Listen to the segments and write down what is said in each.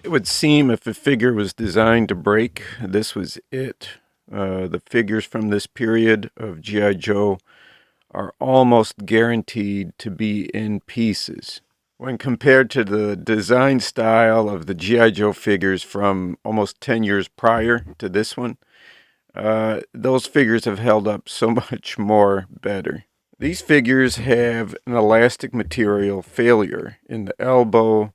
It would seem if a figure was designed to break, this was it. The figures from this period of G.I. Joe are almost guaranteed to be in pieces. When compared to the design style of the G.I. Joe figures from almost 10 years prior to this one, those figures have held up so much more better. These figures have an elastic material failure in the elbow,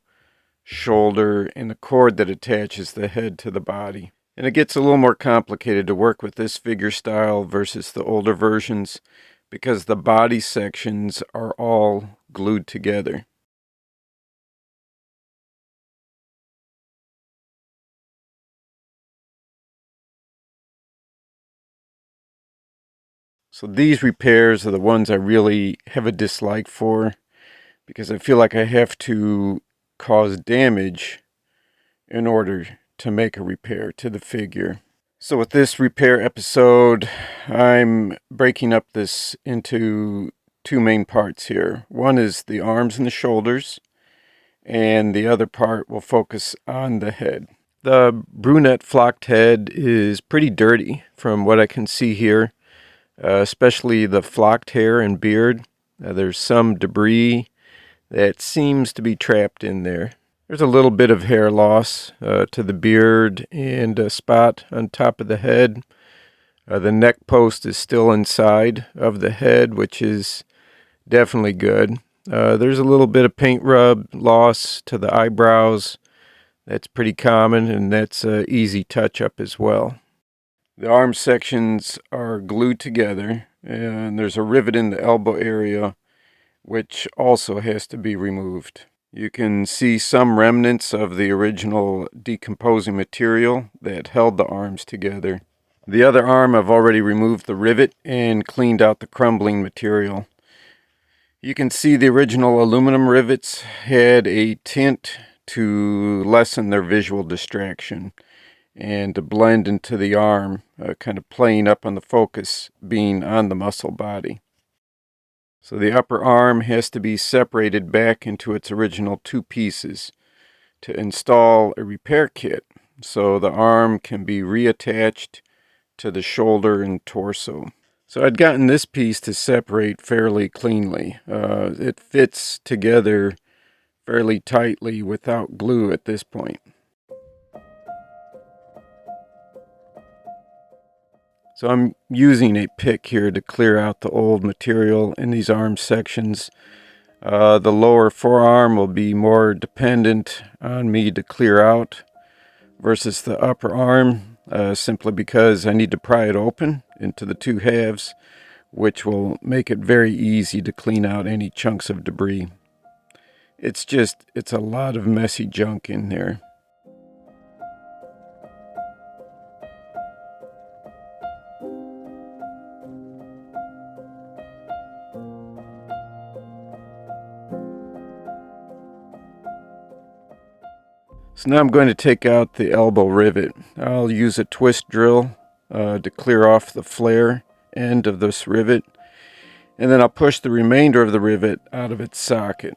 shoulder, and the cord that attaches the head to the body. And it gets a little more complicated to work with this figure style versus the older versions because the body sections are all glued together. So these repairs are the ones I really have a dislike for because I feel like I have to cause damage in order to make a repair to the figure. So with this repair episode, I'm breaking up this into two main parts here. One is the arms and the shoulders, and the other part will focus on the head. The brunette flocked head is pretty dirty from what I can see here, especially the flocked hair and beard. There's some debris that seems to be trapped in there. There's a little bit of hair loss to the beard and a spot on top of the head. The neck post is still inside of the head, which is definitely good. There's a little bit of paint rub loss to the eyebrows. That's pretty common, and that's an easy touch-up as well. The arm sections are glued together, and there's a rivet in the elbow area, which also has to be removed. You can see some remnants of the original decomposing material that held the arms together. The other arm, I've already removed the rivet and cleaned out the crumbling material. You can see the original aluminum rivets had a tint to lessen their visual distraction and to blend into the arm, kind of playing up on the focus being on the muscle body. So the upper arm has to be separated back into its original two pieces to install a repair kit so the arm can be reattached to the shoulder and torso. So I'd gotten this piece to separate fairly cleanly. It fits together fairly tightly without glue at this point. So I'm using a pick here to clear out the old material in these arm sections. The lower forearm will be more dependent on me to clear out versus the upper arm, simply because I need to pry it open into the two halves, which will make it very easy to clean out any chunks of debris. It's a lot of messy junk in there. So now I'm going to take out the elbow rivet. I'll use a twist drill to clear off the flare end of this rivet, and then I'll push the remainder of the rivet out of its socket.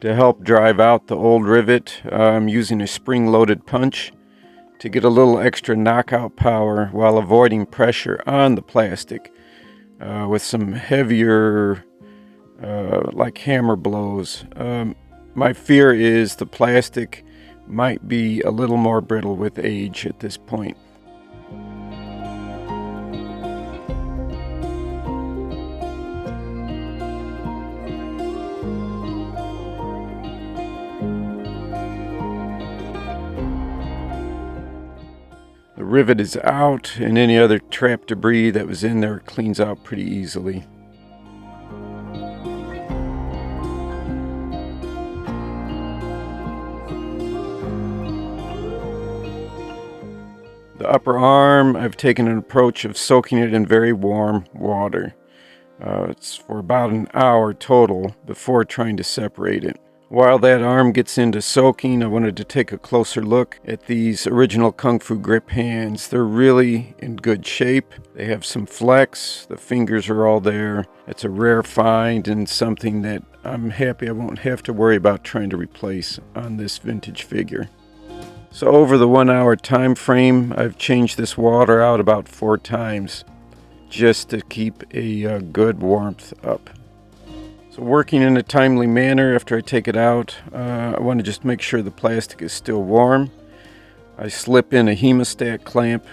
To help drive out the old rivet, I'm using a spring-loaded punch to get a little extra knockout power while avoiding pressure on the plastic with some heavier like hammer blows. My fear is the plastic might be a little more brittle with age at this point. The rivet is out, and any other trapped debris that was in there cleans out pretty easily. The upper arm, I've taken an approach of soaking it in very warm water. It's for about an hour total before trying to separate it. While that arm gets into soaking, I wanted to take a closer look at these original Kung Fu grip hands. They're really in good shape. They have some flex, the fingers are all there. It's a rare find and something that I'm happy I won't have to worry about trying to replace on this vintage figure. So over the 1 hour time frame, I've changed this water out about 4 times just to keep a good warmth up. So working in a timely manner after I take it out, I want to just make sure the plastic is still warm. I slip in a hemostat clamp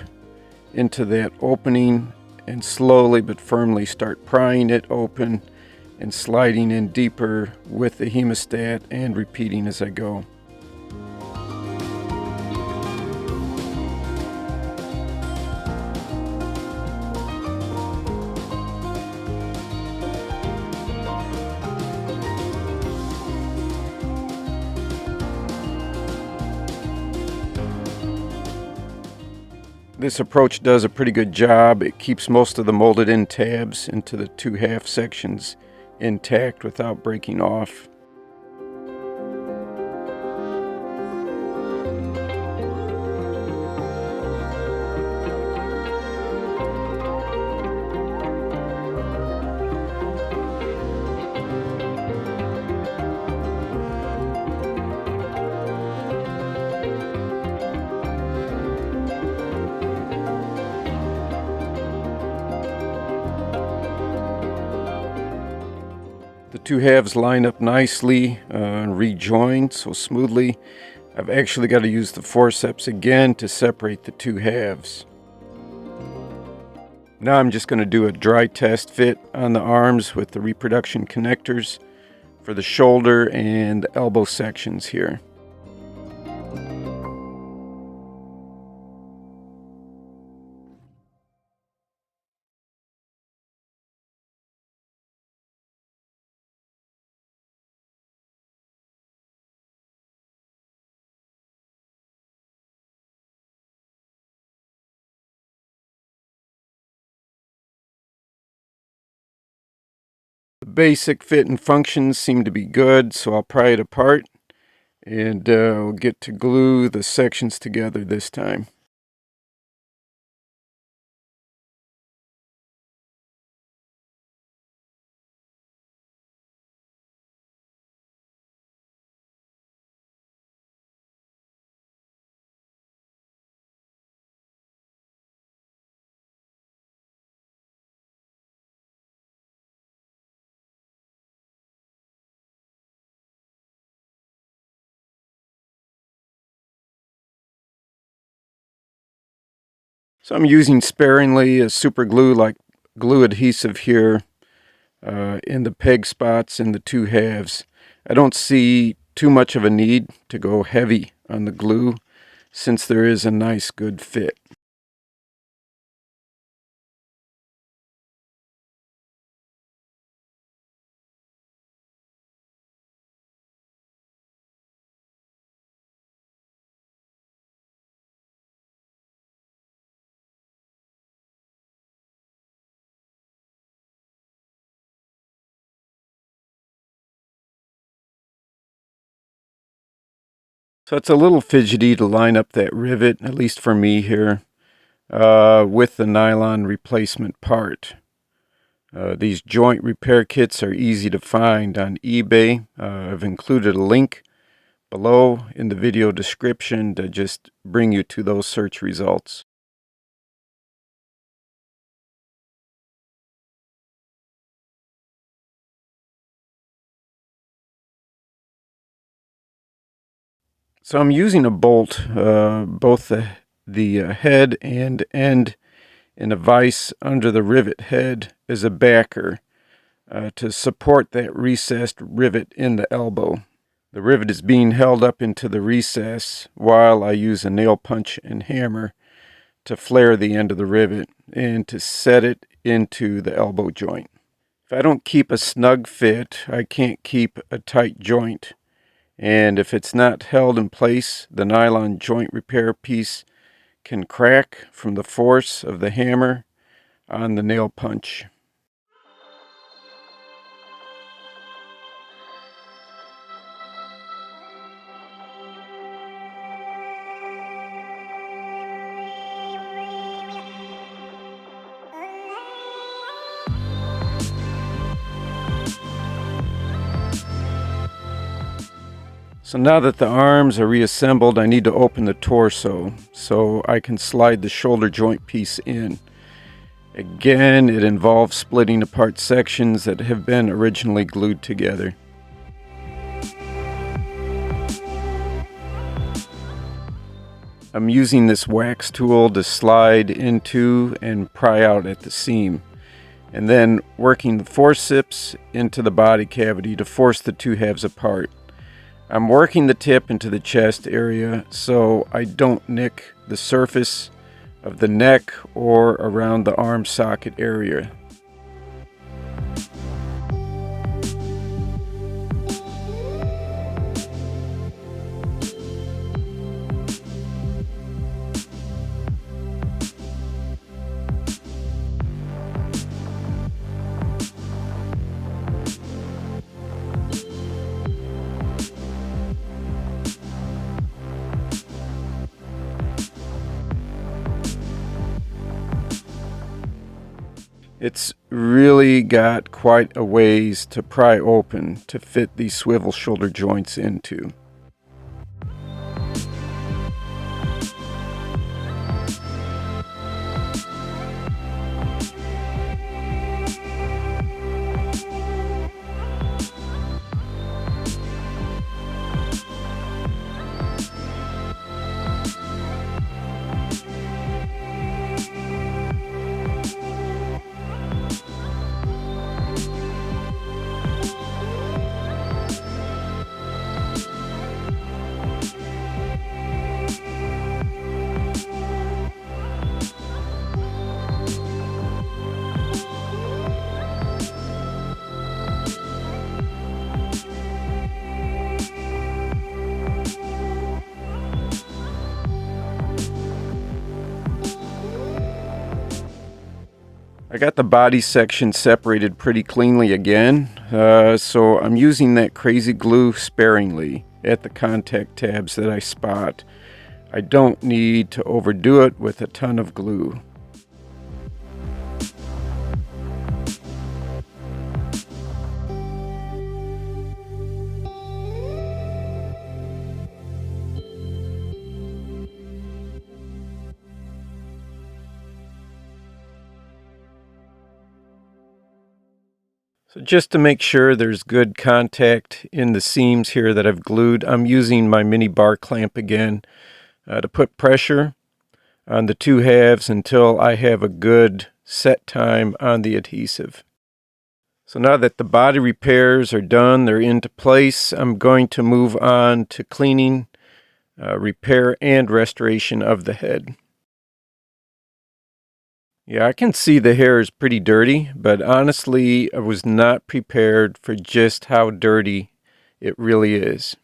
into that opening and slowly but firmly start prying it open and sliding in deeper with the hemostat and repeating as I go. This approach does a pretty good job. It keeps most of the molded in tabs into the 2 half sections intact without breaking off. The 2 halves line up nicely and rejoin so smoothly. I've actually got to use the forceps again to separate the 2 halves. Now I'm just going to do a dry test fit on the arms with the reproduction connectors for the shoulder and elbow sections here. The basic fit and functions seem to be good, so I'll pry it apart and we'll get to glue the sections together this time. So I'm using sparingly a super glue like glue adhesive here in the peg spots in the 2 halves. I don't see too much of a need to go heavy on the glue since there is a nice good fit. So it's a little fidgety to line up that rivet, at least for me here, with the nylon replacement part. These joint repair kits are easy to find on eBay. I've included a link below in the video description to just bring you to those search results. So I'm using a bolt, both the head and end in a vise under the rivet head as a backer to support that recessed rivet in the elbow. The rivet is being held up into the recess while I use a nail punch and hammer to flare the end of the rivet and to set it into the elbow joint. If I don't keep a snug fit, I can't keep a tight joint. And if it's not held in place, the nylon joint repair piece can crack from the force of the hammer on the nail punch. So now that the arms are reassembled, I need to open the torso so I can slide the shoulder joint piece in. Again, it involves splitting apart sections that have been originally glued together. I'm using this wax tool to slide into and pry out at the seam, and then working the forceps into the body cavity to force the two halves apart. I'm working the tip into the chest area so I don't nick the surface of the neck or around the arm socket area. It's really got quite a ways to pry open to fit these swivel shoulder joints into. I got the body section separated pretty cleanly again, so I'm using that crazy glue sparingly at the contact tabs that I spot. I don't need to overdo it with a ton of glue. So just to make sure there's good contact in the seams here that I've glued, I'm using my mini bar clamp again to put pressure on the two halves until I have a good set time on the adhesive. So now that the body repairs are done, they're into place, I'm going to move on to cleaning, repair, and restoration of the head. Yeah, I can see the hair is pretty dirty, but honestly, I was not prepared for just how dirty it really is.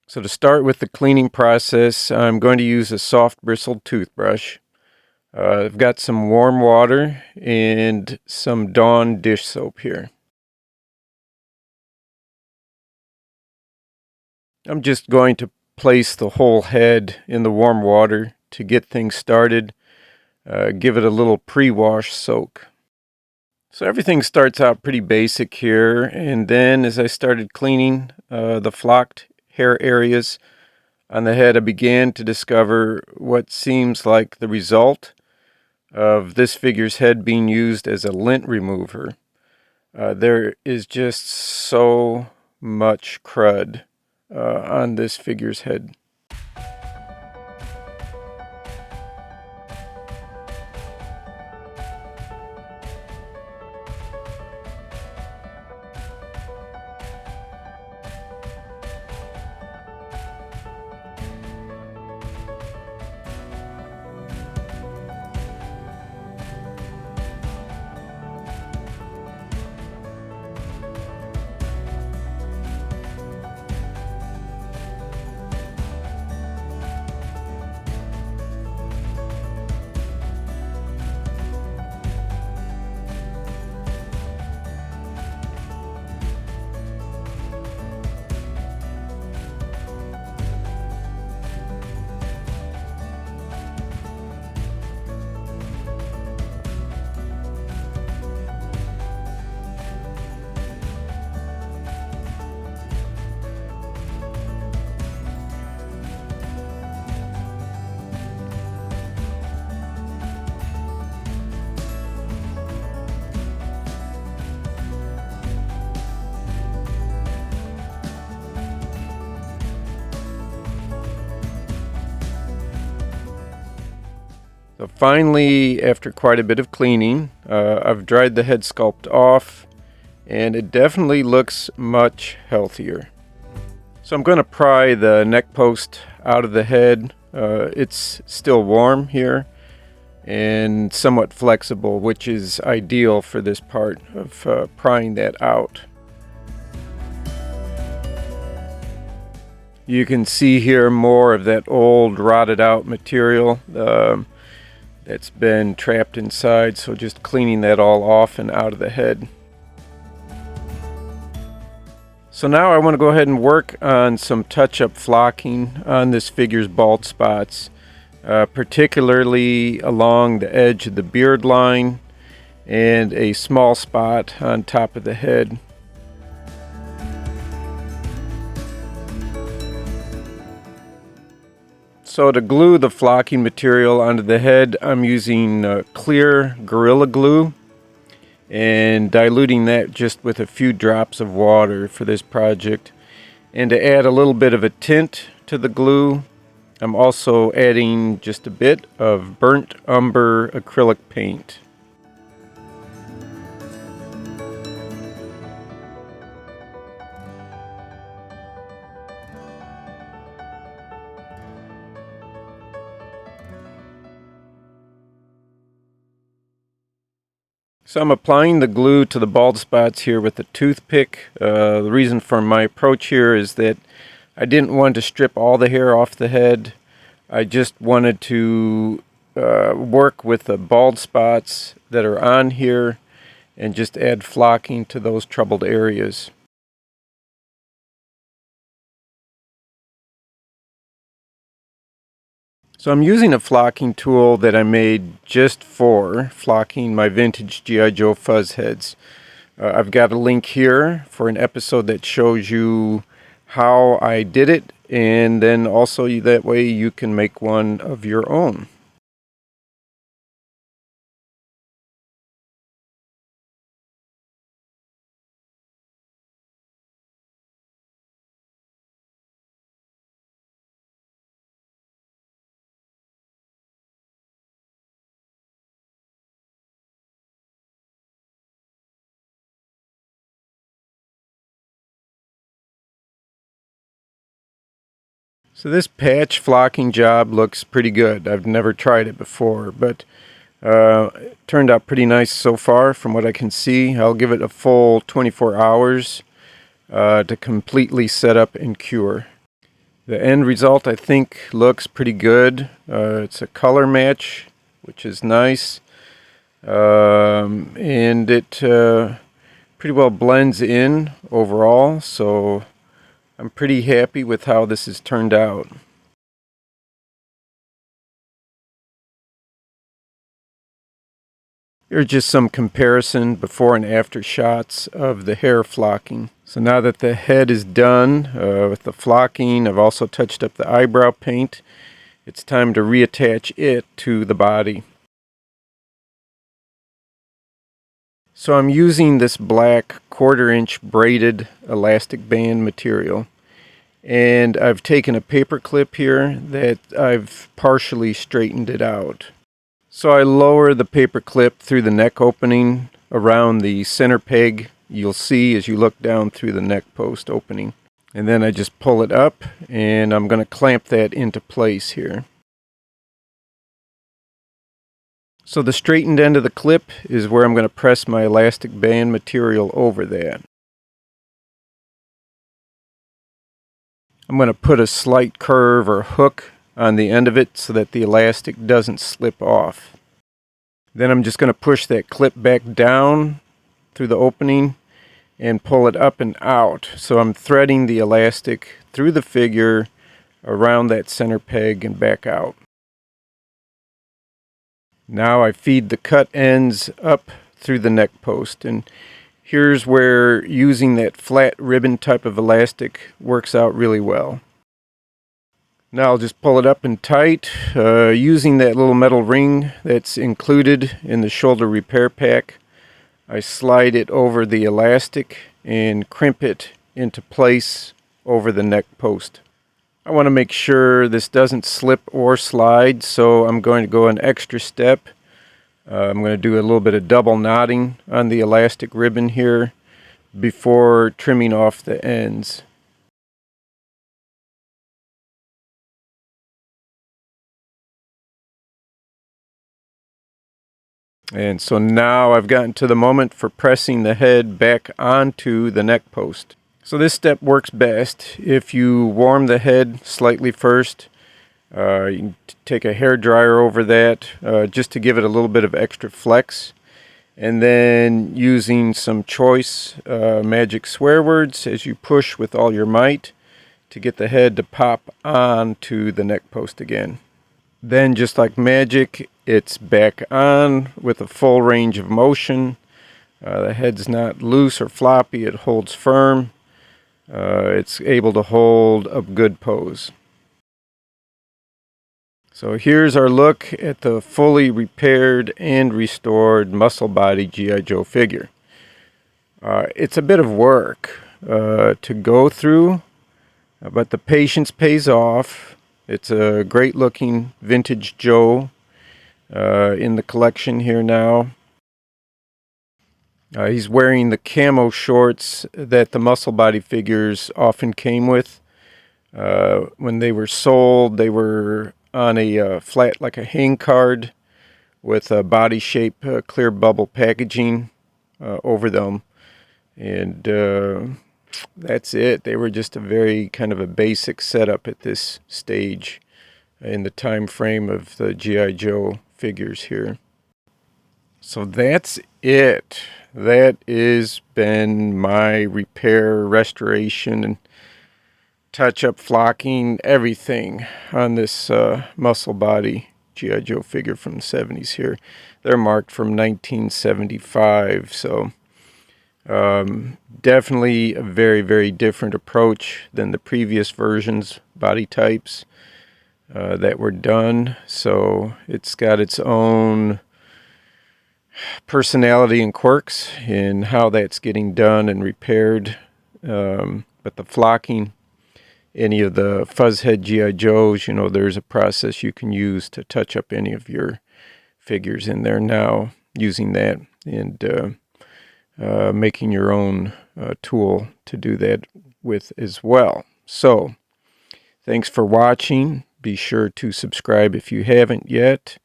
So to start with the cleaning process, I'm going to use a soft bristled toothbrush. I've got some warm water and some Dawn dish soap here. I'm just going to place the whole head in the warm water to get things started. Give it a little pre-wash soak. So everything starts out pretty basic here, and then as I started cleaning the flocked hair areas on the head, I began to discover what seems like the result of this figure's head being used as a lint remover. There is just so much crud on this figure's head. finally, after quite a bit of cleaning, I've dried the head sculpt off, and it definitely looks much healthier. So I'm going to pry the neck post out of the head. It's still warm here and somewhat flexible, which is ideal for this part of prying that out. You can see here more of that old rotted out material that's been trapped inside, so just cleaning that all off and out of the head. So now I want to go ahead and work on some touch-up flocking on this figure's bald spots, particularly along the edge of the beard line and a small spot on top of the head. So to glue the flocking material onto the head, I'm using clear Gorilla Glue and diluting that just with a few drops of water for this project. And to add a little bit of a tint to the glue, I'm also adding just a bit of burnt umber acrylic paint. So I'm applying the glue to the bald spots here with a toothpick. The reason for my approach here is that I didn't want to strip all the hair off the head. I just wanted to work with the bald spots that are on here and just add flocking to those troubled areas. So I'm using a flocking tool that I made just for flocking my vintage G.I. Joe fuzz heads. I've got a link here for an episode that shows you how I did it, and then also that way you can make one of your own. So this patch flocking job looks pretty good. I've never tried it before, but it turned out pretty nice so far from what I can see. I'll give it a full 24 hours to completely set up and cure. The end result, I think, looks pretty good. It's a color match, which is nice, and it pretty well blends in overall, so I'm pretty happy with how this has turned out. Here's just some comparison before and after shots of the hair flocking. So now that the head is done with the flocking, I've also touched up the eyebrow paint. It's time to reattach it to the body. So I'm using this black 1/4-inch braided elastic band material. And I've taken a paper clip here that I've partially straightened it out. So I lower the paper clip through the neck opening around the center peg you'll see as you look down through the neck post opening. And then I just pull it up, and I'm going to clamp that into place here. So the straightened end of the clip is where I'm going to press my elastic band material over that. I'm going to put a slight curve or hook on the end of it so that the elastic doesn't slip off. Then I'm just going to push that clip back down through the opening and pull it up and out. So I'm threading the elastic through the figure around that center peg and back out. Now I feed the cut ends up through the neck post, and here's where using that flat ribbon type of elastic works out really well. Now I'll just pull it up and tight using that little metal ring that's included in the shoulder repair pack. I slide it over the elastic and crimp it into place over the neck post. I want to make sure this doesn't slip or slide, so I'm going to go an extra step. I'm going to do a little bit of double knotting on the elastic ribbon here before trimming off the ends. And so now I've gotten to the moment for pressing the head back onto the neck post. So this step works best if you warm the head slightly first. You can take a hair dryer over that just to give it a little bit of extra flex. And then using some choice magic swear words as you push with all your might to get the head to pop onto the neck post again. Then, just like magic, it's back on with a full range of motion. The head's not loose or floppy, it holds firm. It's able to hold a good pose. So here's our look at the fully repaired and restored muscle body G.I. Joe figure. It's a bit of work to go through, but the patience pays off. It's a great looking vintage Joe in the collection here now. He's wearing the camo shorts that the muscle body figures often came with. When they were sold, they were on a flat, like a hang card, with a body shape clear bubble packaging over them. And that's it. They were just a very kind of a basic setup at this stage in the time frame of the G.I. Joe figures here. So that's it. That has been my repair, restoration, and touch-up, flocking, everything on this muscle body G.I. Joe figure from the 70s here. They're marked from 1975, so definitely a very, very different approach than the previous versions, body types that were done. So it's got its own personality and quirks in how that's getting done and repaired. But the flocking, any of the fuzzhead G.I. Joes, you know, there's a process you can use to touch up any of your figures in there now using that, and making your own tool to do that with as well. So thanks for watching. Be sure to subscribe if you haven't yet.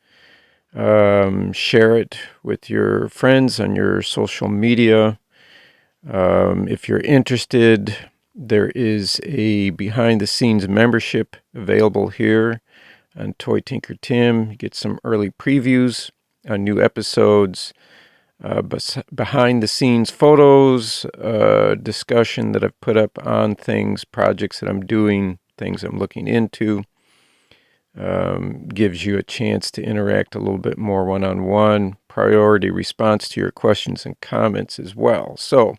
Share it with your friends on your social media. If you're interested, there is a behind-the-scenes membership available here on Toy Tinker Tim. You get some early previews on new episodes, behind-the-scenes photos, discussion that I've put up on things, projects that I'm doing, things I'm looking into. Gives you a chance to interact a little bit more one-on-one, priority response to your questions and comments as well. So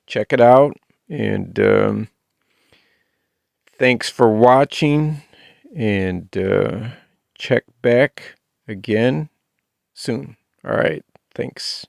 check it out, and thanks for watching, and check back again soon. All right, thanks.